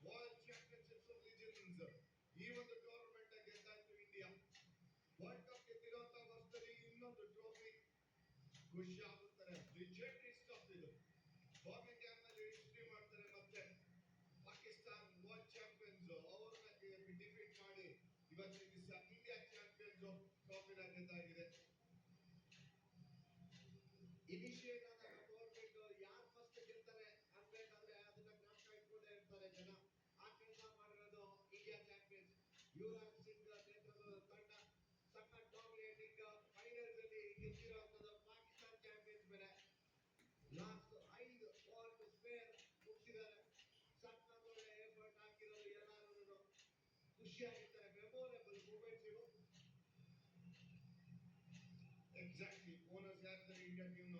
World championships legends ಈ ಒಂದು tournament ಗೆದ್ದಾಯ್ತು India. World cup ಗೆದ್ದಿರುವಂತ ವರ್ಷದಲ್ಲಿ ಇನ್ನೊಂದು ಟ್ರೋಫಿ ಖುಷಿ ಆಗುತ್ತಾರೆ. ಲಿಜೆಂಡರಿ ಸ್ಟಫ್ ಇದು. ಬರ್ಮಿಂಗ್ಹ್ಯಾಮ್ ನಲ್ಲಿ ಹಿಸ್ಟ್ರಿ ಮಾಡ್ತಾರೆ. ಮತ್ತೆ ಪಾಕಿಸ್ತಾನ್ ವರ್ಲ್ಡ್ ಚಾಂಪಿಯನ್ಸ್ ಅವ್ರನ್ನ ಡಿಫೀಟ್ ಮಾಡಿ ಇವತ್ತು ಇಂಡಿಯಾ ಚಾಂಪಿಯನ್ಸ್ ಟ್ರೋಫಿನ ಗೆದ್ದಾಗಿದೆ. ಇನಿಷಿಯೇಟ್ ಆದಾಗ ಗೌರ್ಮೆಂಟ್ ಯಾರು ಫಸ್ಟ್ ಗೆಲ್ತಾರೆ ಅನ್ಬೇಕಾದ್ರೆ ಅದನ್ನ ಜ್ಞಾಪಕ ಇಟ್ಕೊಂಡೇ ಇರ್ತಾರೆ ಜನ. ಆ ಕೆಲಸ ಮಾಡಿರೋದು ಇಂಡಿಯಾ ಚಾಂಪಿಯನ್ಸ್. ಯುವರಾಜ್ ಸಿಂಗ್ ನೇತೃತ್ವದ ತಂಡ ಸಖತ್ ಡಾಮಿನೇಟಿಂಗ್ ಫೈನಲ್ಸ್ ಅಲ್ಲಿ ಗೆದ್ದಿರುವಂತದ್ದು ಪಾಕಿಸ್ತಾನ ಚಾಂಪಿಯನ್ಸ್ ಮೇಲೆ. ಲಾಸ್ಟ್ 5 ಬಾಲ್ ಸ್ಪೇರ್ ಮುಗಿಸಿದ್ದಾರೆ. ಸಖತ್ ಒಳ್ಳೆ ಎಫರ್ಟ್ ಹಾಕಿರೋದು ಎಲ್ಲರೂ ಖುಷಿಯಾಗಿರ್ತಾರೆ. ಮೆಮೊರೇಬಲ್ ಮೂಮೆಂಟ್ಸ್ ಇವು. ಎಕ್ಸಾಕ್ಟ್ಲಿ ಓನರ್ಸ್ ಯಾರಿದ್ದಾರೆ ಇಂಡಿಯಾ ಟೀಮ್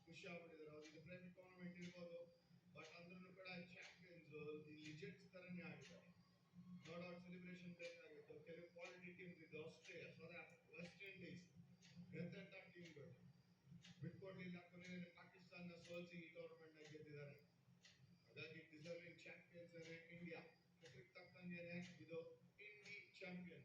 ಖುಷಿ ಆಗ್ಬಿಟ್ಟಿದ್ದಾರೆ. ಅವ್ರಿಗೆ ಪ್ರೈವೇಟ್ ಟೂರ್ನಮೆಂಟ್ ಇರ್ಬೋದು, ಬಟ್ ಅಂದ್ರೂ ಕೂಡ ಚಾಂಪಿಯನ್ಸ್ ಲಿಜೆಂಡ್ಸ್ ತರನೇ ಆಡಿದ್ದಾರೆ. ನೋ ಡೌಟ್ ಸೆಲೆಬ್ರೇಷನ್ ಬೇಕಾಗಿತ್ತು. ಕೆಲವು ಕ್ವಾಲಿಟಿ ಟೀಮ್ಸ್ ಇದ್ದು Australia, South Africa, West Indies ಎಂತೆಂಥ ಟೀಮ್ಗಳು ಬಿಟ್ಕೊಡ್ಲಿಲ್ಲ. ಕೊನೆಯಲ್ಲಿ ಪಾಕಿಸ್ತಾನ ಸೋಲಿಸಿ ಈ ಟೂರ್ನಮೆಂಟ್ ಗೆದ್ದಿದ್ದಾರೆ. ಹಾಗಾಗಿ ಡಿಸರ್ವಿಂಗ್ ಚಾಂಪಿಯನ್ಸ್ ಇಂಡಿಯಾ. ಹೆಸರಿಗೆ ತಕ್ಕಂಗೆ ಇದು ಇಂಡಿ ಚಾಂಪಿಯನ್.